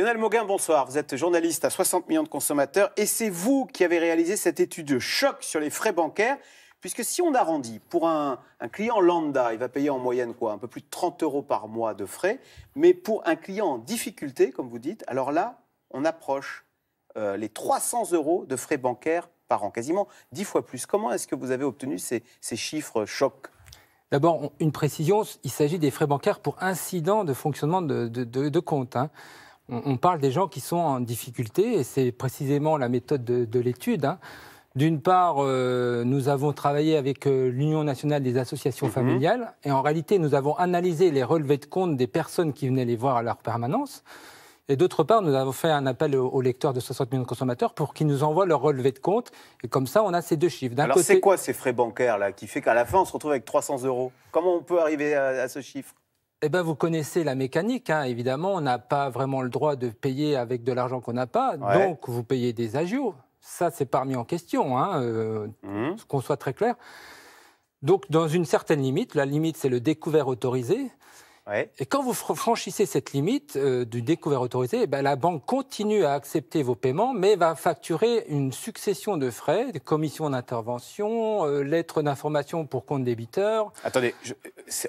Lionel Mauguin, bonsoir. Vous êtes journaliste à 60 millions de consommateurs et c'est vous qui avez réalisé cette étude de choc sur les frais bancaires. Puisque si on arrondit, pour un client lambda, il va payer en moyenne quoi, un peu plus de 30 € par mois de frais. Mais pour un client en difficulté, comme vous dites, alors là, on approche les 300 € de frais bancaires par an, quasiment 10 fois plus. Comment est-ce que vous avez obtenu ces chiffres chocs ? D'abord, une précision, il s'agit des frais bancaires pour incident de fonctionnement de compte. Hein. On parle des gens qui sont en difficulté et c'est précisément la méthode de l'étude. Hein. D'une part, nous avons travaillé avec l'Union nationale des associations familiales et en réalité, nous avons analysé les relevés de compte des personnes qui venaient les voir à leur permanence. Et d'autre part, nous avons fait un appel aux lecteurs de 60 millions de consommateurs pour qu'ils nous envoient leur relevé de compte. Et comme ça, on a ces deux chiffres. Alors, c'est quoi ces frais bancaires là, qui fait qu'à la fin, on se retrouve avec 300 €? Comment on peut arriver à ce chiffre? Eh bien, vous connaissez la mécanique. Hein. Évidemment, on n'a pas vraiment le droit de payer avec de l'argent qu'on n'a pas. Ouais. Donc, vous payez des agios. Ça, c'est pas remis en question, hein, qu'on soit très clair. Donc, dans une certaine limite, la limite, c'est le découvert autorisé. Ouais. Et quand vous franchissez cette limite du découvert autorisé, eh bien, la banque continue à accepter vos paiements, mais va facturer une succession de frais, des commissions d'intervention, lettres d'information pour compte débiteur. Attendez,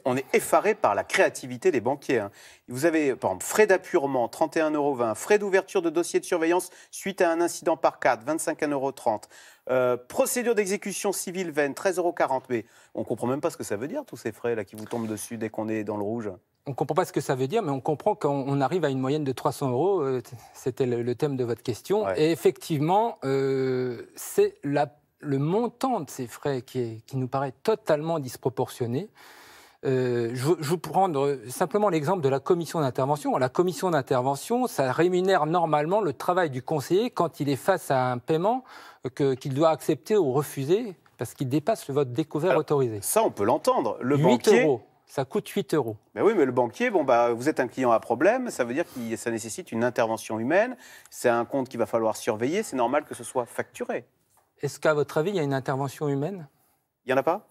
on est effaré par la créativité des banquiers. Hein. Vous avez, par exemple, frais d'appurement, 31,20 €, frais d'ouverture de dossier de surveillance suite à un incident par carte, 25,30 €. Procédure d'exécution civile vaine, 13,40 €. Mais on ne comprend même pas ce que ça veut dire, tous ces frais là qui vous tombent dessus dès qu'on est dans le rouge. On ne comprend pas ce que ça veut dire, mais on comprend qu'on arrive à une moyenne de 300 €. C'était le thème de votre question. Ouais. Et effectivement, c'est le montant de ces frais qui nous paraît totalement disproportionné. Je vais prendre simplement l'exemple de la commission d'intervention. La commission d'intervention, ça rémunère normalement le travail du conseiller quand il est face à un paiement qu'il doit accepter ou refuser parce qu'il dépasse le vote découvert autorisé. Ça, on peut l'entendre. Le 8 banquier... €. Ça coûte 8 €. Ben oui, mais le banquier, vous êtes un client à problème, ça veut dire que ça nécessite une intervention humaine, c'est un compte qu'il va falloir surveiller, c'est normal que ce soit facturé. Est-ce qu'à votre avis, il y a une intervention humaine? Il n'y en a pas?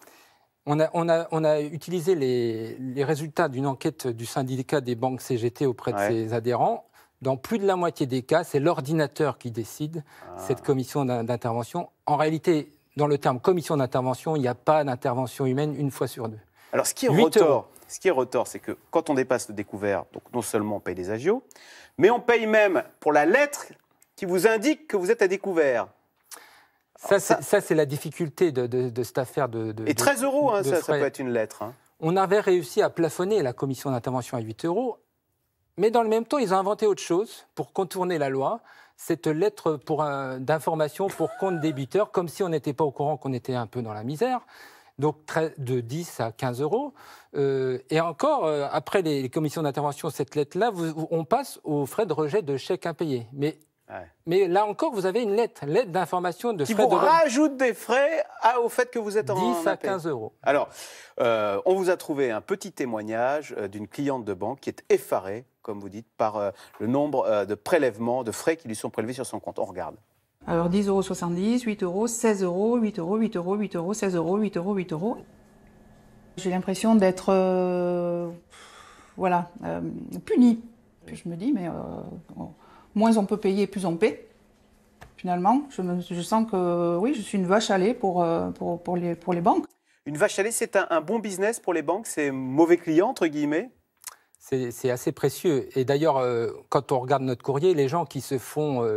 On a utilisé les résultats d'une enquête du syndicat des banques CGT auprès de ses adhérents. Dans plus de la moitié des cas, c'est l'ordinateur qui décide cette commission d'intervention. En réalité, dans le terme commission d'intervention, il n'y a pas d'intervention humaine une fois sur deux. Alors, ce qui est retort, c'est que quand on dépasse le découvert, donc non seulement on paye des agios, mais on paye même pour la lettre qui vous indique que vous êtes à découvert. Ça, c'est la difficulté de cette affaire Et 13 €, hein, ça peut être une lettre. Hein. On avait réussi à plafonner la commission d'intervention à 8 €, mais dans le même temps, ils ont inventé autre chose pour contourner la loi. Cette lettre d'information pour compte débiteur, comme si on n'était pas au courant qu'on était un peu dans la misère. Donc de 10 à 15 €. Et encore, après les commissions d'intervention, cette lettre-là, on passe aux frais de rejet de chèques impayés. Mais là encore, vous avez une lettre d'information de qui frais vous rajoute des frais au fait que vous êtes en 10 à 15 €. Alors, on vous a trouvé un petit témoignage d'une cliente de banque qui est effarée, comme vous dites, par le nombre de prélèvements, de frais qui lui sont prélevés sur son compte. On regarde. Alors 10,70 €, 8 €, 16 €, 8 €, 8 €, 8 €, 16 €, 8 €, 8 €. J'ai l'impression d'être punie. Puis je me dis, mais moins on peut payer, plus on paie. Finalement, je sens que oui, je suis une vache à lait pour les banques. Une vache à lait, c'est un bon business pour les banques? C'est mauvais client, entre guillemets? C'est assez précieux. Et d'ailleurs, quand on regarde notre courrier, les gens qui se font,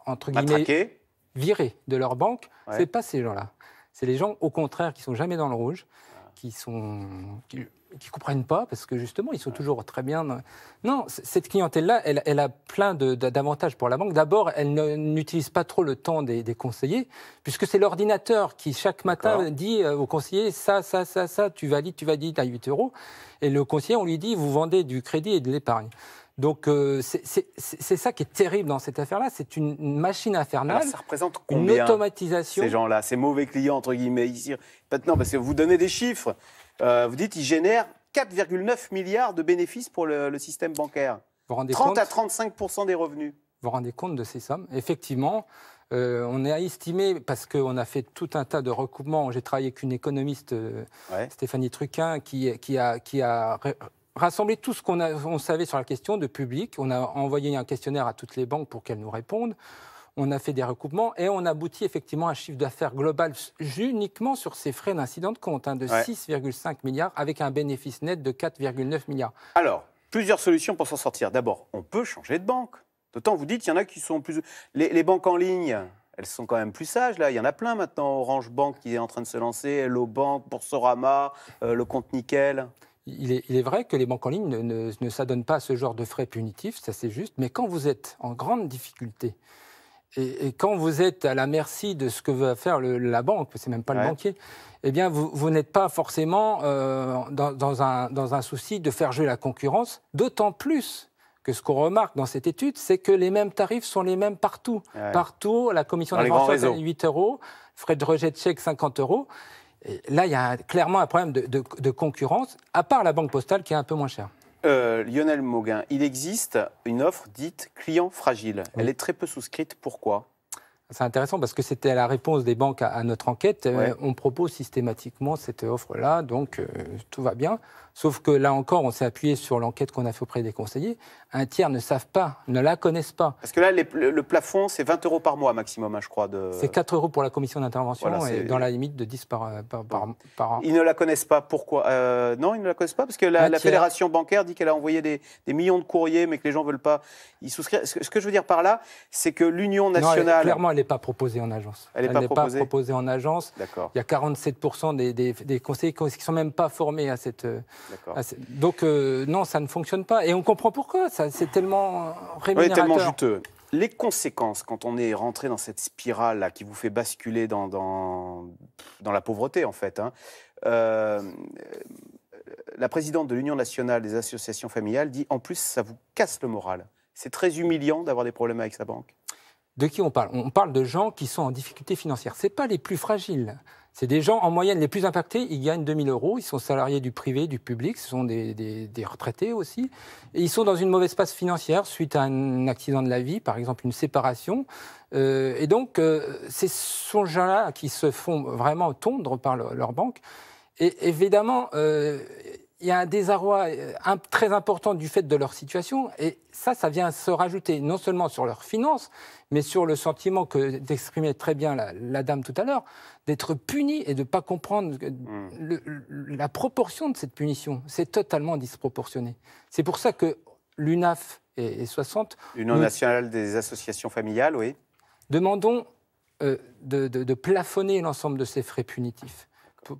entre guillemets, virer de leur banque, c'est pas ces gens-là. C'est les gens, au contraire, qui sont jamais dans le rouge, qui comprennent pas, parce que justement, ils sont toujours très bien... Non, cette clientèle-là, elle a plein d'avantages pour la banque. D'abord, elle n'utilise pas trop le temps des conseillers, puisque c'est l'ordinateur qui, chaque matin, dit au conseiller, ça, tu valides à 8 €. Et le conseiller, on lui dit, vous vendez du crédit et de l'épargne. Donc, c'est ça qui est terrible dans cette affaire-là. C'est une machine infernale. Alors, ça représente combien, une automatisation. Ces gens-là, ces mauvais clients, entre guillemets, ici. Maintenant, parce que vous donnez des chiffres. Vous dites qu'ils génèrent 4,9 milliards de bénéfices pour le système bancaire. 30 à 35% des revenus. Vous vous rendez compte de ces sommes? Effectivement, on a estimé, parce qu'on a fait tout un tas de recoupements, j'ai travaillé avec une économiste, Stéphanie Truquin, qui a rassemblé tout ce on savait sur la question de public. On a envoyé un questionnaire à toutes les banques pour qu'elles nous répondent. On a fait des recoupements et on aboutit effectivement à un chiffre d'affaires global uniquement sur ces frais d'incident de compte de 6,5 milliards avec un bénéfice net de 4,9 milliards. Alors, plusieurs solutions pour s'en sortir. D'abord, on peut changer de banque. D'autant, vous dites, il y en a qui sont plus... Les banques en ligne, elles sont quand même plus sages. Là, il y en a plein maintenant. Orange Bank qui est en train de se lancer, Hello Bank, Boursorama, le compte Nickel. Il est vrai que les banques en ligne ne s'adonnent pas à ce genre de frais punitifs, ça c'est juste. Mais quand vous êtes en grande difficulté, et quand vous êtes à la merci de ce que veut faire la banque, c'est même pas le banquier, eh bien vous n'êtes pas forcément dans un souci de faire jouer la concurrence, d'autant plus que ce qu'on remarque dans cette étude, c'est que les mêmes tarifs sont les mêmes partout. Partout, la commission d'intervention est 8 €, frais de rejet de chèque 50 €. Et là, il y a clairement un problème de concurrence, à part la Banque Postale qui est un peu moins chère. Lionel Mauguin, il existe une offre dite client fragile. Oui. Elle est très peu souscrite. Pourquoi ? C'est intéressant parce que c'était la réponse des banques à notre enquête. On propose systématiquement cette offre-là, donc tout va bien. Sauf que là encore, on s'est appuyé sur l'enquête qu'on a fait auprès des conseillers. Un tiers ne savent pas, ne la connaissent pas. Parce que là, le plafond, c'est 20 € par mois maximum, je crois. C'est 4 € pour la commission d'intervention et dans la limite de 10 par an. Ils ne la connaissent pas. Pourquoi ? Non, ils ne la connaissent pas parce que la fédération bancaire dit qu'elle a envoyé des millions de courriers, mais que les gens ne veulent pas y souscrire. Ce que je veux dire par là, c'est que l'Union nationale... Non, clairement, elle n'est pas proposée en agence. Elle n'est pas proposée en agence. D'accord. Il y a 47% des conseillers qui ne sont même pas formés à cette... Donc, non, ça ne fonctionne pas. Et on comprend pourquoi. C'est tellement rémunérateur. Tellement juteux. Les conséquences, quand on est rentré dans cette spirale-là qui vous fait basculer dans la pauvreté, en fait, la présidente de l'Union nationale des associations familiales dit, en plus, ça vous casse le moral. C'est très humiliant d'avoir des problèmes avec sa banque. De qui on parle ? On parle de gens qui sont en difficulté financière. Ce n'est pas les plus fragiles. C'est des gens, en moyenne, les plus impactés. Ils gagnent 2 000 €. Ils sont salariés du privé, du public. Ce sont des retraités aussi. Et ils sont dans une mauvaise passe financière suite à un accident de la vie, par exemple une séparation. Et donc, c'est ces gens-là qui se font vraiment tondre par leur banque. Et évidemment... il y a un désarroi très important du fait de leur situation, et ça vient se rajouter non seulement sur leurs finances, mais sur le sentiment que d'exprimer très bien la dame tout à l'heure, d'être puni et de ne pas comprendre la proportion de cette punition. C'est totalement disproportionné. C'est pour ça que l'UNAF et 60... L'Union nationale des associations familiales, oui. Demandons de plafonner l'ensemble de ces frais punitifs.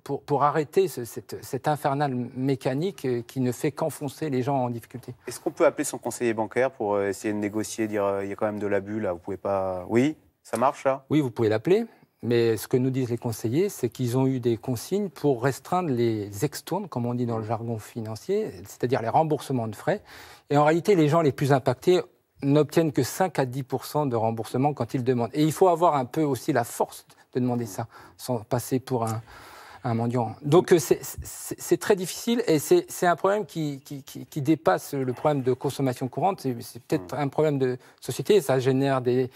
Pour arrêter cette infernale mécanique qui ne fait qu'enfoncer les gens en difficulté. Est-ce qu'on peut appeler son conseiller bancaire pour essayer de négocier, dire il y a quand même de l'abus là, vous pouvez pas... Oui, ça marche là ? Oui, vous pouvez l'appeler, mais ce que nous disent les conseillers, c'est qu'ils ont eu des consignes pour restreindre les extournes, comme on dit dans le jargon financier, c'est-à-dire les remboursements de frais. Et en réalité, les gens les plus impactés n'obtiennent que 5 à 10% de remboursement quand ils demandent. Et il faut avoir un peu aussi la force de demander ça, sans passer pour un mendiant. Donc c'est très difficile et c'est un problème qui dépasse le problème de consommation courante. C'est peut-être un problème de société. Ça génère des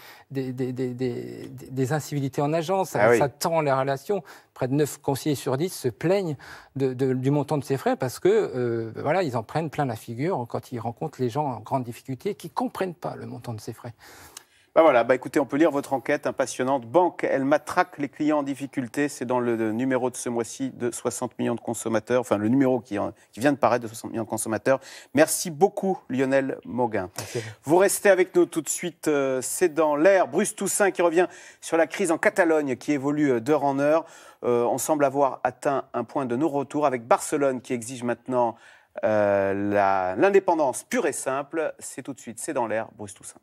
incivilités en agence, ça tend les relations. Près de 9 conseillers sur 10 se plaignent du montant de ces frais parce que ils en prennent plein la figure quand ils rencontrent les gens en grande difficulté qui ne comprennent pas le montant de ces frais. Écoutez, on peut lire votre enquête passionnante. Banque, elle matraque les clients en difficulté. C'est dans le numéro de ce mois-ci de 60 millions de consommateurs. Enfin, le numéro qui vient de paraître de 60 millions de consommateurs. Merci beaucoup, Lionel Mauguin. Merci. Vous restez avec nous tout de suite. C'est dans l'air. Bruce Toussaint qui revient sur la crise en Catalogne qui évolue d'heure en heure. On semble avoir atteint un point de non-retour avec Barcelone qui exige maintenant l'indépendance pure et simple. C'est tout de suite. C'est dans l'air. Bruce Toussaint.